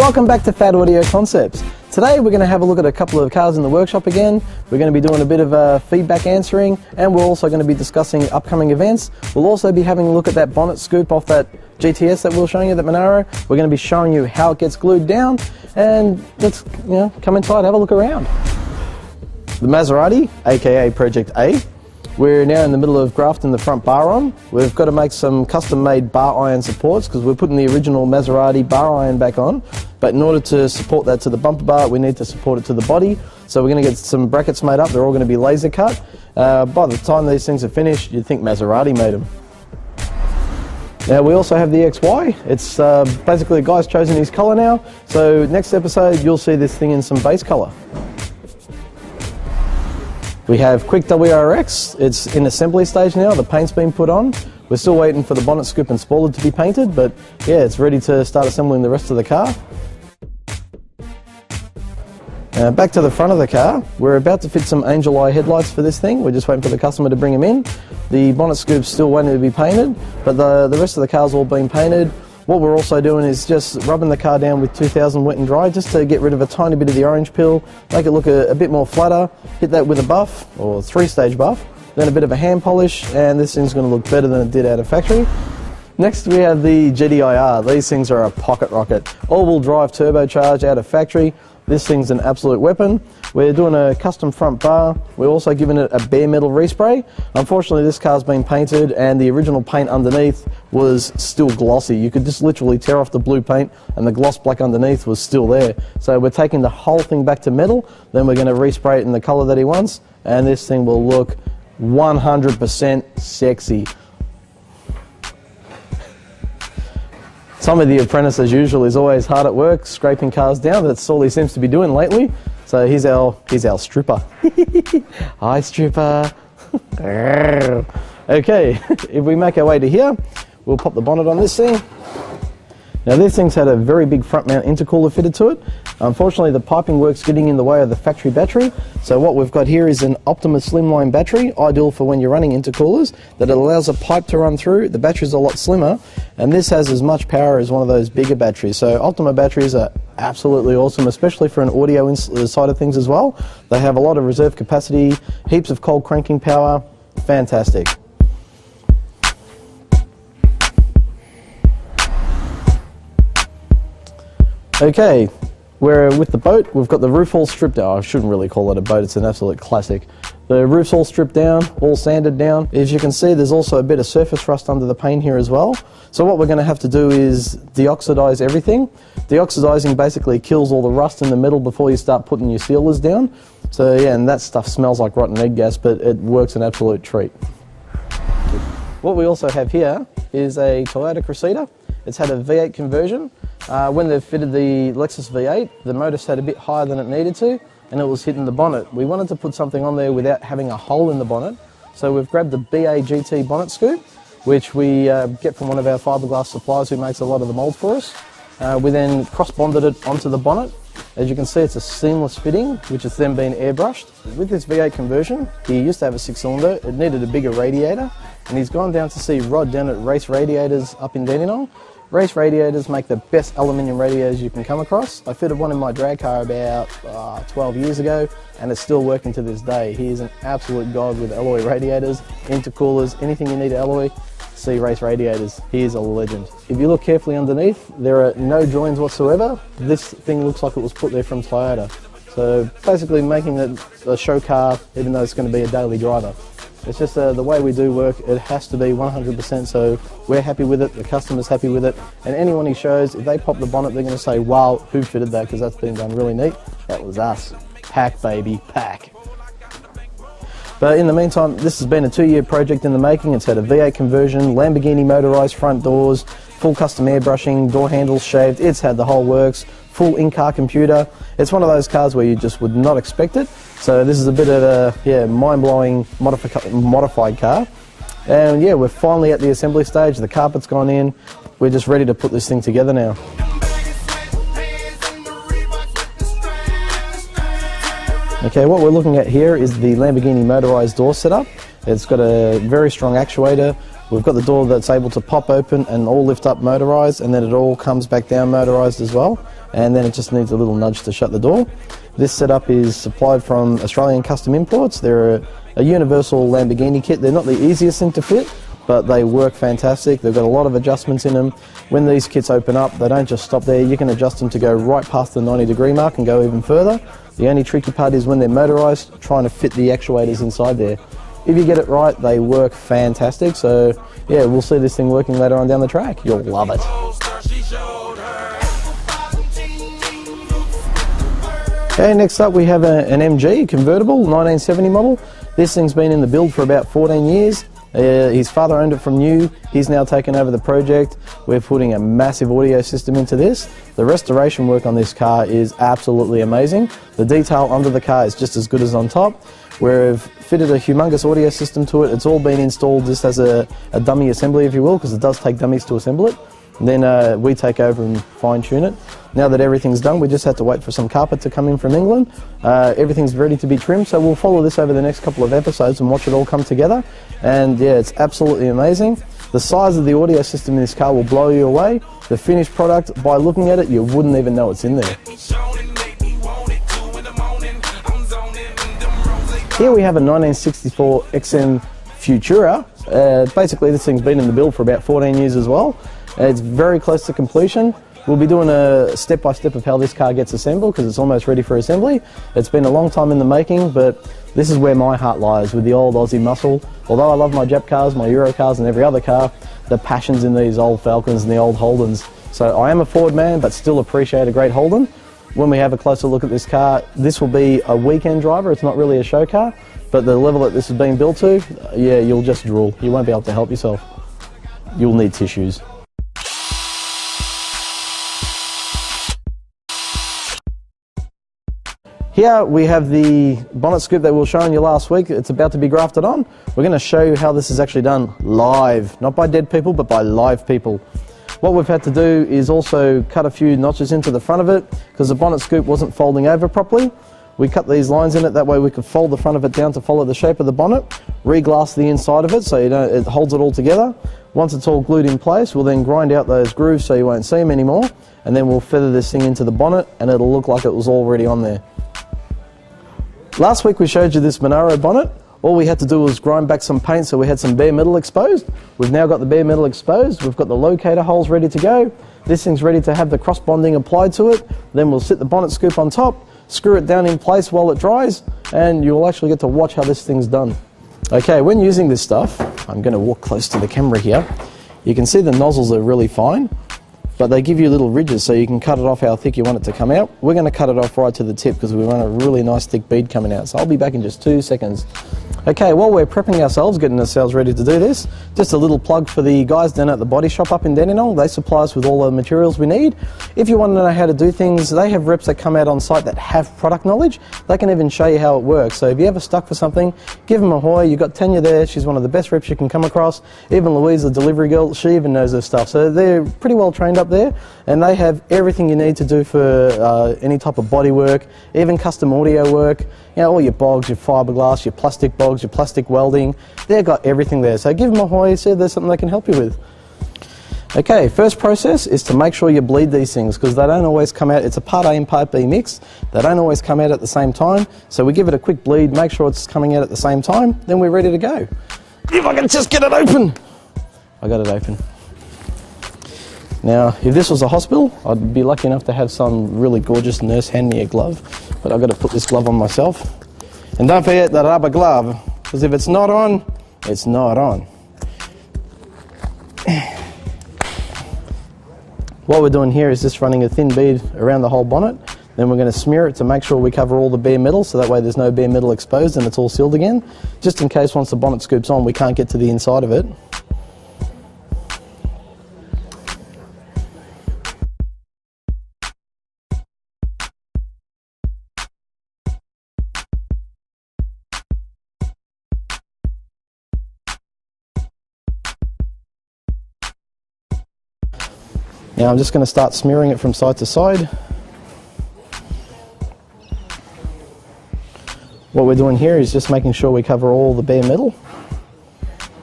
Welcome back to Fat Audio Concepts. Today we're going to have a look at a couple of cars in the workshop again. We're going to be doing a bit of feedback answering, and we're also going to be discussing upcoming events. We'll also be having a look at that bonnet scoop off that GTS that we were showing you, that Monaro. We're going to be showing you how it gets glued down, and let's come inside, have a look around. The Maserati, aka Project A. We're now in the middle of grafting the front bar on. We've got to make some custom-made bar iron supports because we're putting the original Maserati bar iron back on. But in order to support that to the bumper bar, we need to support it to the body. So we're going to get some brackets made up. They're all going to be laser cut. By the time these things are finished, you'd think Maserati made them. Now we also have the XY. It's basically a guy's chosen his colour now. So next episode, you'll see this thing in some base colour. We have Quick WRX, it's in assembly stage now, the paint's been put on. We're still waiting for the bonnet scoop and spoiler to be painted, but yeah, it's ready to start assembling the rest of the car. Back to the front of the car, we're about to fit some angel eye headlights for this thing. We're just waiting for the customer to bring them in. The bonnet scoop's still waiting to be painted, but the rest of the car's all been painted. What we're also doing is just rubbing the car down with 2000 wet and dry just to get rid of a tiny bit of the orange peel, make it look a bit more flatter, hit that with a buff, or 3-stage buff, then a bit of a hand polish, and this thing's going to look better than it did out of factory. Next we have the GDIR. These things are a pocket rocket. All-wheel drive turbocharged out of factory. This thing's an absolute weapon. We're doing a custom front bar. We're also giving it a bare metal respray. Unfortunately, this car's been painted and the original paint underneath was still glossy. You could just literally tear off the blue paint and the gloss black underneath was still there. So we're taking the whole thing back to metal, then we're going to respray it in the color that he wants, and this thing will look 100% sexy. Some of the apprentice, as usual, is always hard at work, scraping cars down. That's all he seems to be doing lately. So he's our stripper. Hi, stripper. Okay, if we make our way to here, we'll pop the bonnet on this thing. Now this thing's had a very big front mount intercooler fitted to it. Unfortunately, the piping work's getting in the way of the factory battery. So what we've got here is an Optima slimline battery, ideal for when you're running intercoolers, that it allows a pipe to run through. The battery's a lot slimmer, and this has as much power as one of those bigger batteries. So Optima batteries are absolutely awesome, especially for an audio side of things as well. They have a lot of reserve capacity, heaps of cold cranking power, fantastic. Okay, we're with the boat. We've got the roof all stripped down. I shouldn't really call it a boat, it's an absolute classic. The roof's all stripped down, all sanded down. As you can see, there's also a bit of surface rust under the paint here as well. So what we're going to have to do is deoxidize everything. Deoxidizing basically kills all the rust in the metal before you start putting your sealers down. So yeah, and that stuff smells like rotten egg gas, but it works an absolute treat. What we also have here is a Toyota Cressida. It's had a V8 conversion. When they've fitted the Lexus V8, the motor sat a bit higher than it needed to, and it was hitting the bonnet. We wanted to put something on there without having a hole in the bonnet, so we've grabbed the BA GT bonnet scoop, which we get from one of our fiberglass suppliers who makes a lot of the molds for us. We then cross-bonded it onto the bonnet. As you can see, it's a seamless fitting, which has then been airbrushed. With this V8 conversion, he used to have a 6-cylinder, it needed a bigger radiator, and he's gone down to see Rod down at Race Radiators up in Dandenong. Race radiators make the best aluminium radiators you can come across. I fitted one in my drag car about 12 years ago, and it's still working to this day. He is an absolute god with alloy radiators, intercoolers, anything you need to alloy, see Race Radiators. He is a legend. If you look carefully underneath, there are no joins whatsoever. This thing looks like it was put there from Toyota. So basically making it a show car, even though it's going to be a daily driver. It's just the way we do work, it has to be 100%, so we're happy with it, the customer's happy with it, and anyone he shows, if they pop the bonnet, they're going to say, wow, who fitted that, because that's been done really neat. That was us. Pack, baby, pack. But in the meantime, this has been a 2-year project in the making. It's had a V8 conversion, Lamborghini motorised front doors, full custom airbrushing, door handles shaved, it's had the whole works, full in-car computer. It's one of those cars where you just would not expect it. So this is a bit of a mind-blowing modified car. And yeah, we're finally at the assembly stage. The carpet's gone in. We're just ready to put this thing together now. Okay, what we're looking at here is the Lamborghini motorised door setup. It's got a very strong actuator. We've got the door that's able to pop open and all lift up motorised, and then it all comes back down motorised as well, and then it just needs a little nudge to shut the door. This setup is supplied from Australian Custom Imports. They're a universal Lamborghini kit. They're not the easiest thing to fit, but they work fantastic. They've got a lot of adjustments in them. When these kits open up, they don't just stop there. You can adjust them to go right past the 90-degree mark and go even further. The only tricky part is when they're motorised, trying to fit the actuators inside there. If you get it right, they work fantastic. So yeah, we'll see this thing working later on down the track. You'll love it. Okay, next up we have an MG convertible, 1970 model. This thing's been in the build for about 14 years. His father owned it from new. He's now taken over the project. We're putting a massive audio system into this. The restoration work on this car is absolutely amazing. The detail under the car is just as good as on top. We've fitted a humongous audio system to it. It's all been installed just as a dummy assembly, if you will, because it does take dummies to assemble it. And then we take over and fine-tune it. Now that everything's done, we just have to wait for some carpet to come in from England. Everything's ready to be trimmed, so we'll follow this over the next couple of episodes and watch it all come together. And yeah, it's absolutely amazing. The size of the audio system in this car will blow you away. The finished product, by looking at it, you wouldn't even know it's in there. Here we have a 1964 XM Futura. Basically this thing's been in the build for about 14 years as well. It's very close to completion. We'll be doing a step-by-step of how this car gets assembled because it's almost ready for assembly. It's been a long time in the making, but this is where my heart lies, with the old Aussie muscle. Although I love my Jap cars, my Euro cars and every other car, the passion's in these old Falcons and the old Holdens. So I am a Ford man, but still appreciate a great Holden. When we have a closer look at this car, this will be a weekend driver. It's not really a show car, but the level that this is being built to, yeah, you'll just drool. You won't be able to help yourself. You'll need tissues. Here we have the bonnet scoop that we were showing you last week. It's about to be grafted on. We're going to show you how this is actually done live, not by dead people, but by live people. What we've had to do is also cut a few notches into the front of it because the bonnet scoop wasn't folding over properly. We cut these lines in it, that way we could fold the front of it down to follow the shape of the bonnet, re-glass the inside of it so it holds it all together. Once it's all glued in place, we'll then grind out those grooves so you won't see them anymore, and then we'll feather this thing into the bonnet and it'll look like it was already on there. Last week we showed you this Monaro bonnet. All we had to do was grind back some paint so we had some bare metal exposed. We've now got the bare metal exposed. We've got the locator holes ready to go. This thing's ready to have the cross bonding applied to it. Then we'll sit the bonnet scoop on top, screw it down in place while it dries, and you'll actually get to watch how this thing's done. Okay, when using this stuff, I'm going to walk close to the camera here. You can see the nozzles are really fine, but they give you little ridges so you can cut it off how thick you want it to come out. We're going to cut it off right to the tip because we want a really nice thick bead coming out. So I'll be back in just 2 seconds. Okay, while we're prepping ourselves, getting ourselves ready to do this, just a little plug for the guys down at the body shop up in Dandenong. They supply us with all the materials we need. If you want to know how to do things, they have reps that come out on site that have product knowledge. They can even show you how it works. So if you're ever stuck for something, give them a hoy. You've got Tanya there. She's one of the best reps you can come across. Even Louise, the delivery girl, she even knows her stuff. So they're pretty well trained up there, and they have everything you need to do for any type of body work, even custom audio work. You know, all your bogs, your fiberglass, your plastic bogs, your plastic welding, they've got everything there. So give them a hoy, see if there's something they can help you with. Okay, first process is to make sure you bleed these things because they don't always come out. It's a part A and part B mix. They don't always come out at the same time. So we give it a quick bleed, make sure it's coming out at the same time, then we're ready to go. If I can just get it open. I got it open. Now, if this was a hospital, I'd be lucky enough to have some really gorgeous nurse hand me a glove, but I've got to put this glove on myself. And don't forget the rubber glove, because if it's not on, it's not on. What we're doing here is just running a thin bead around the whole bonnet, then we're going to smear it to make sure we cover all the bare metal, so that way there's no bare metal exposed and it's all sealed again, just in case once the bonnet scoops on we can't get to the inside of it. Now I'm just going to start smearing it from side to side. What we're doing here is just making sure we cover all the bare metal.